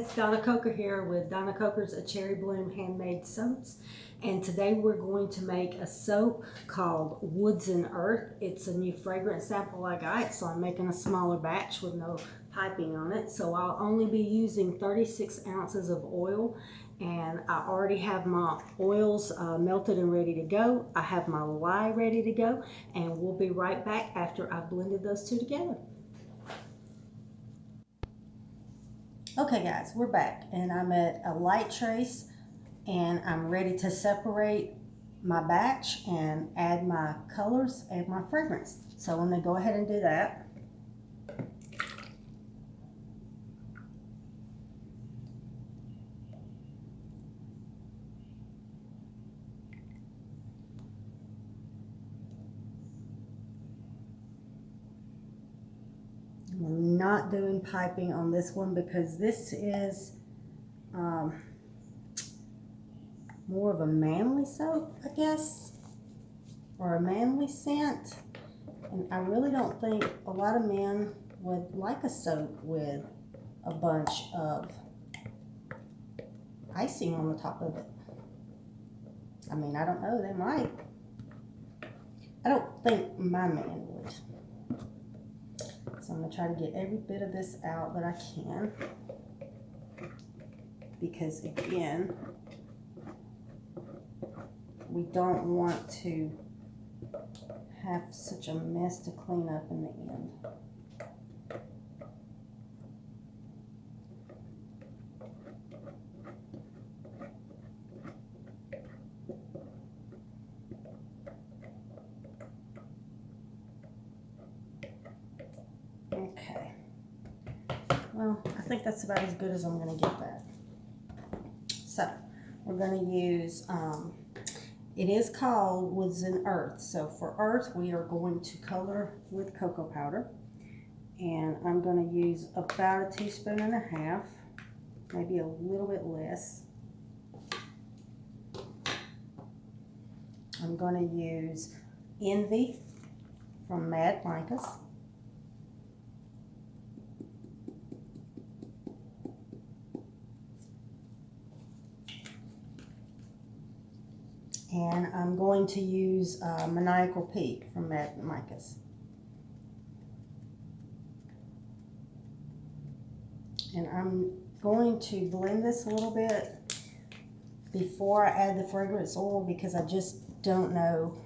it's Donna Coker here with Donna Coker's A Cherry Bloom Handmade Soaps. And today we're going to make a soap called Woods and Earth. It's a new fragrance sample I got, so I'm making a smaller batch with no piping on it. So I'll only be using 36 ounces of oil, and I already have my oils melted and ready to go. I have my lye ready to go, and we'll be right back after I've blended those two together. Okay guys, we're back, and I'm at a light trace, and I'm ready to separate my batch and add my colors and my fragrance. So I'm going to go ahead and do that. I'm not doing piping on this one because this is more of a manly soap, I guess, or a manly scent. And I really don't think a lot of men would like a soap with a bunch of icing on the top of it. I mean, I don't know, they might. I don't think my man would. So I'm going to try to get every bit of this out that I can, because again, we don't want to have such a mess to clean up in the end. Okay, well, I think that's about as good as I'm going to get that. So we're going to use, it is called Woods and Earth. So for Earth, we are going to color with cocoa powder. And I'm going to use about a teaspoon and a half, maybe a little bit less. I'm going to use Envy from Mad Micas. And I'm going to use Maniacal Peak from Mad Micas. And I'm going to blend this a little bit before I add the fragrance oil, because I just don't know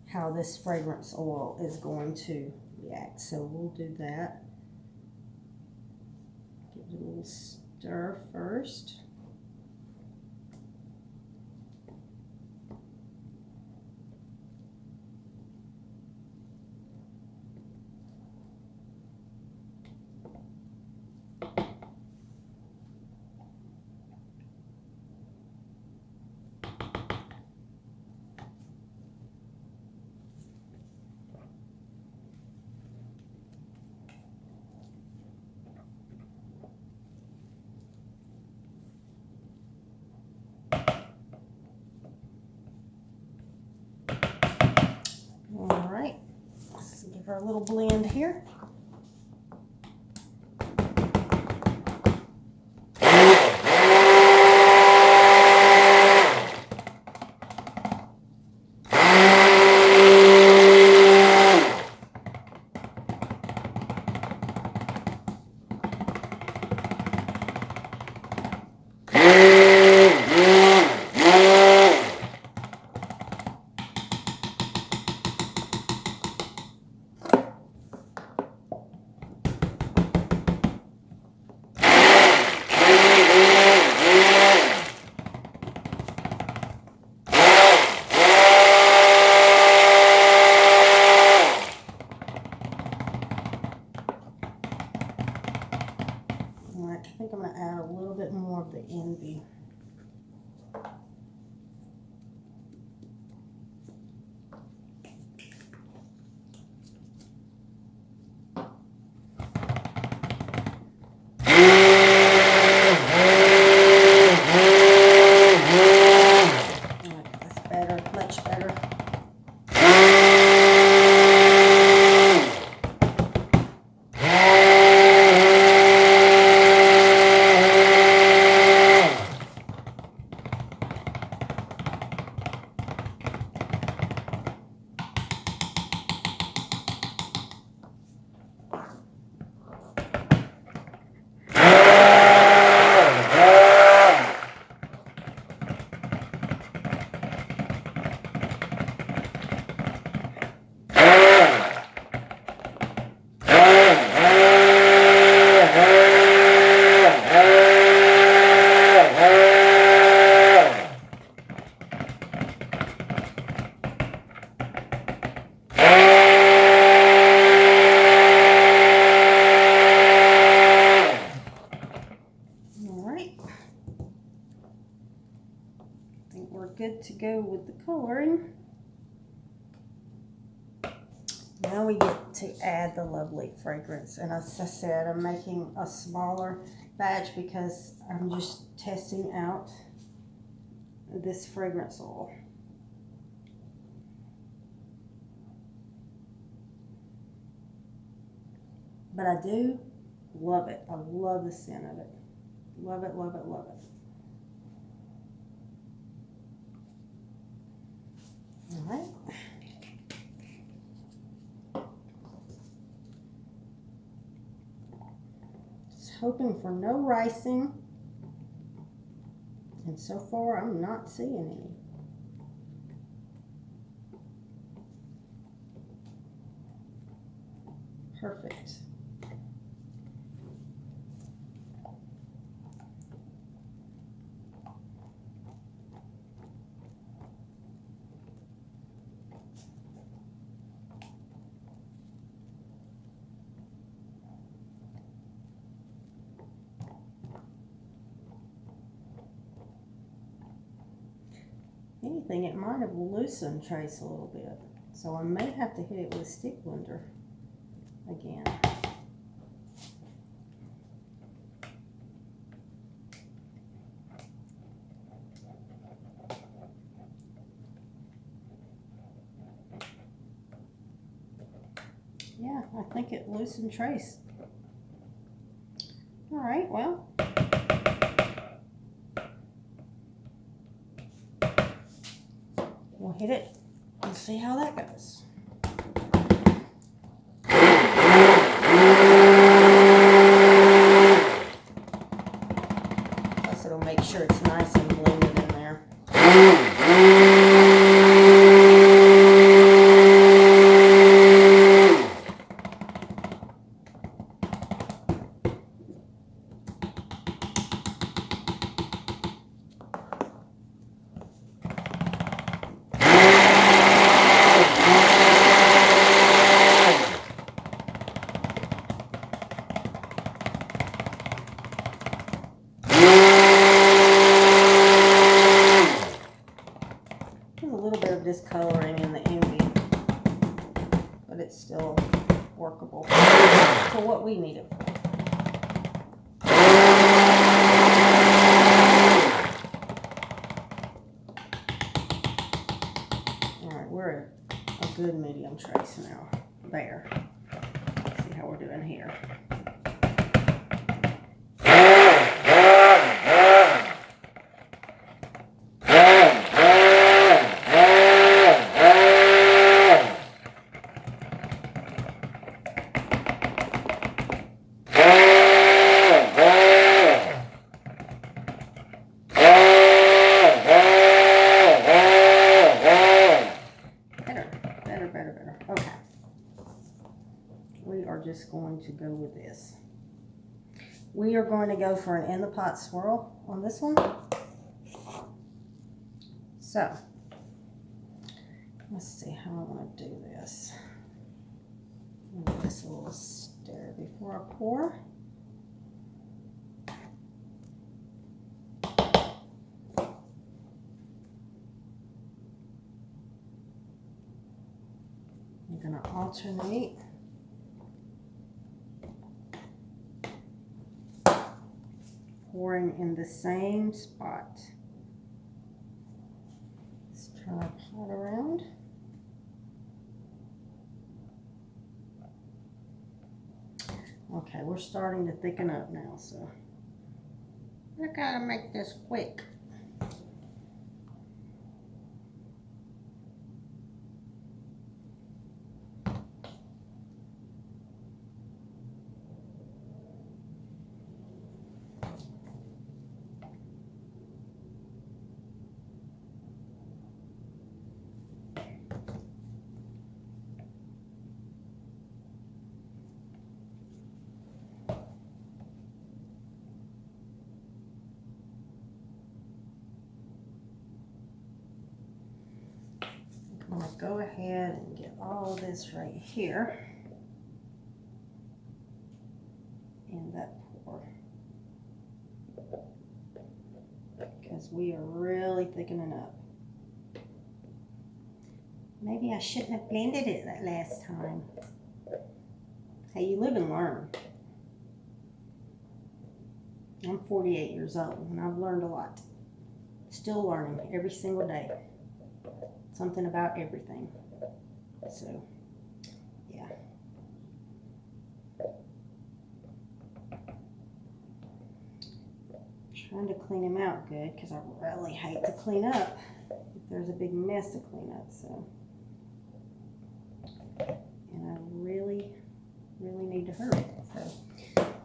how this fragrance oil is going to react. So we'll do that. Give it a little stir first. All right, let's give her a little blend here. I think I'm going to add a little bit more of the Envy. That's better, much better. good to go with the coloring. Now we get to add the lovely fragrance. And as I said, I'm making a smaller batch because I'm just testing out this fragrance oil. But I do love it. I love the scent of it. Love it, love it, love it. All right. Just hoping for no ricing. And so far, I'm not seeing any. Perfect. Anything, it might have loosened trace a little bit. So I may have to hit it with a stick blender again. Yeah, I think it loosened trace. All right, well. We'll hit it and see how that goes. Plus it'll make sure it's nice and blended in there. Discoloring in the ambient, but it's still workable for what we need it for. All right, we're at a good medium trace now. There. Let's see how we're doing here. Better. Okay. We are just going to go with this. We are going to go for an in the pot swirl on this one. So, let's see how I want to do this. Give this a little stir before I pour. I'm going to alternate. Pouring in the same spot. Let's turn our pot around. Okay, we're starting to thicken up now, so I gotta make this quick. I'm going to go ahead and get all of this right here in that pour, because we are really thickening up. Maybe I shouldn't have blended it that last time. Hey, you live and learn. I'm 48 years old and I've learned a lot. Still learning every single day. Something about everything. So, yeah. Trying to clean him out good because I really hate to clean up if there's a big mess to clean up. So, and I really need to hurry. So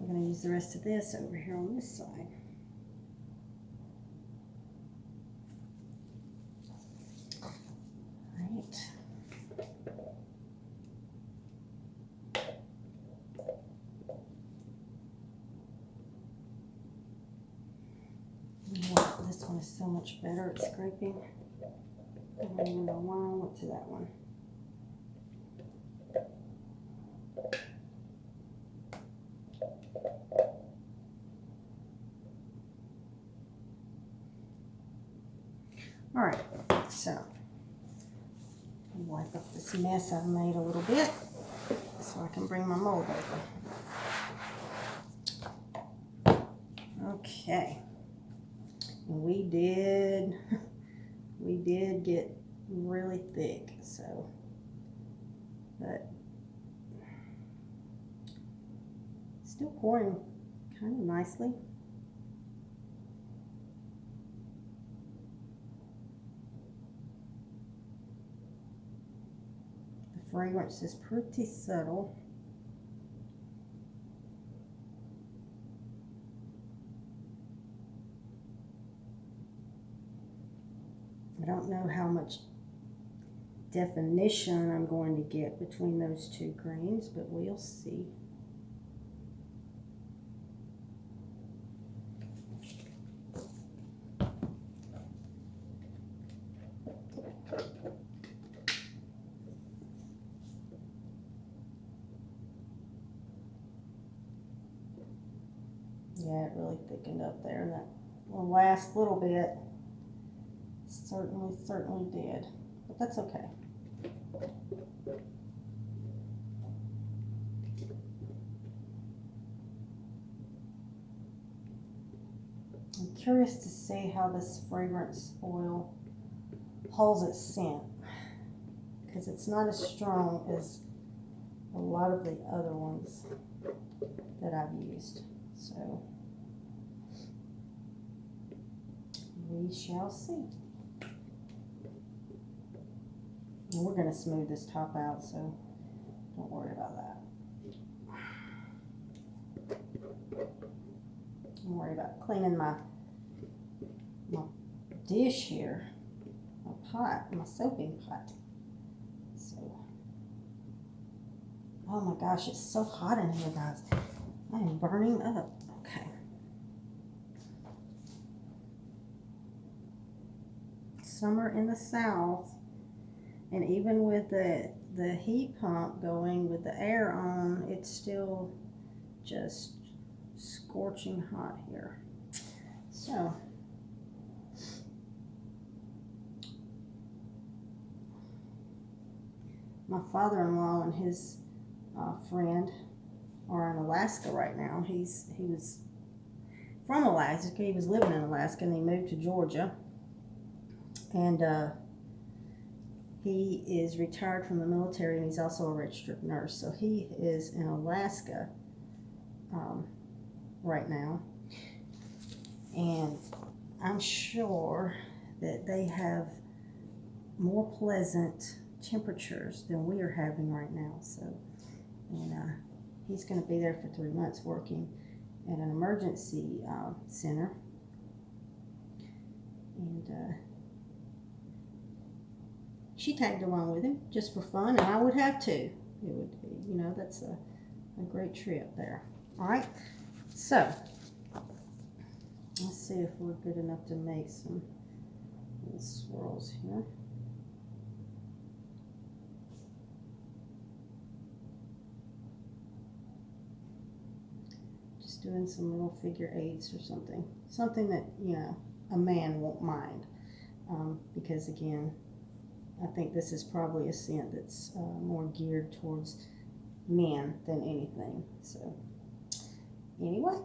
I'm going to use the rest of this over here on this side. Right. This one is so much better at scraping. I don't even know why I went to that one. All right, so wipe up this mess I've made a little bit so I can bring my mold over. Okay, and we did get really thick, so, but still pouring kind of nicely. The fragrance is pretty subtle. I don't know how much definition I'm going to get between those two greens, but we'll see. Yeah, it really thickened up there. That last little bit certainly did, but that's okay. I'm curious to see how this fragrance oil holds its scent, because it's not as strong as a lot of the other ones that I've used. So we shall see. And we're going to smooth this top out, so don't worry about that. Don't worry about cleaning my dish here, my pot, my soaping pot. So, oh my gosh, it's so hot in here, guys. I am burning up. Okay. Summer in the South, and even with the heat pump going with the air on, it's still just scorching hot here. So my father-in-law and his friend are in Alaska right now. He was from Alaska. He was living in Alaska and he moved to Georgia, and he is retired from the military, and he's also a registered nurse. So he is in Alaska right now, and I'm sure that they have more pleasant temperatures than we are having right now. So, and he's going to be there for 3 months working at an emergency center, and she tagged along with him just for fun, and I would have too. It would be, you know, that's a great trip there. All right, so let's see if we're good enough to make some little swirls here. Just doing some little figure eights or something that, you know, a man won't mind, because again, I think this is probably a scent that's more geared towards men than anything. So anyway,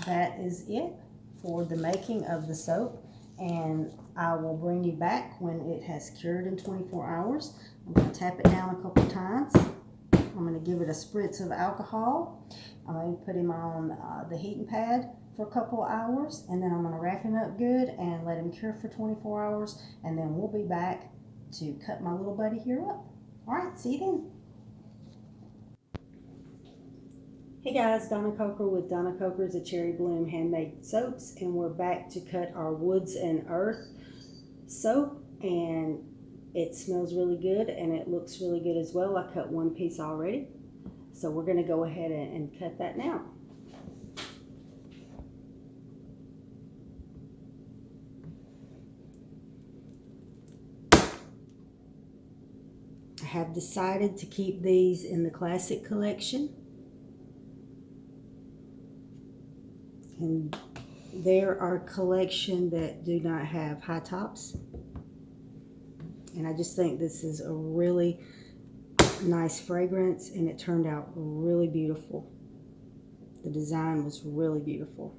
that is it for the making of the soap, and I will bring you back when it has cured in 24 hours. I'm going to tap it down a couple times. I'm going to give it a spritz of alcohol. I'm going to put him on the heating pad for a couple of hours, and then I'm going to wrap him up good and let him cure for 24 hours, and then we'll be back to cut my little buddy here up. All right, see you then. Hey guys, Donna Coker with Donna Coker's A Cherry Bloom Handmade Soaps, and we're back to cut our Woods and Earth soap, and it smells really good and it looks really good as well. I cut one piece already, so we're going to go ahead and cut that now. I have decided to keep these in the classic collection, and there are a collection that do not have high tops, and I just think this is a really nice fragrance, and it turned out really beautiful. The design was really beautiful.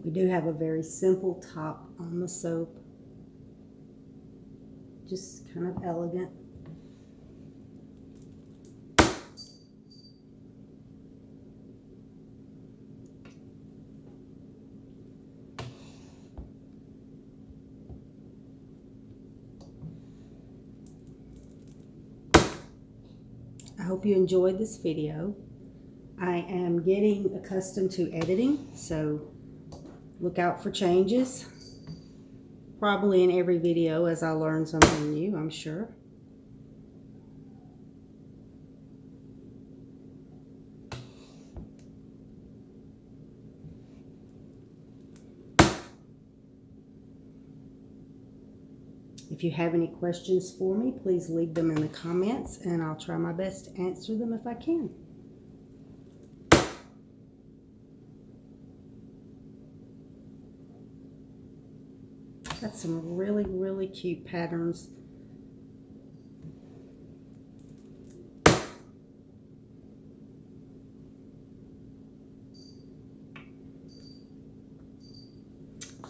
We do have a very simple top on the soap, just kind of elegant. I hope you enjoyed this video. I am getting accustomed to editing, so look out for changes, probably in every video as I learn something new, I'm sure. If you have any questions for me, please leave them in the comments, and I'll try my best to answer them if I can. Got some really, really cute patterns.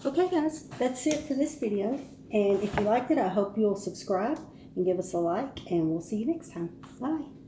Okay guys, that's it for this video. And if you liked it, I hope you'll subscribe and give us a like, and we'll see you next time. Bye.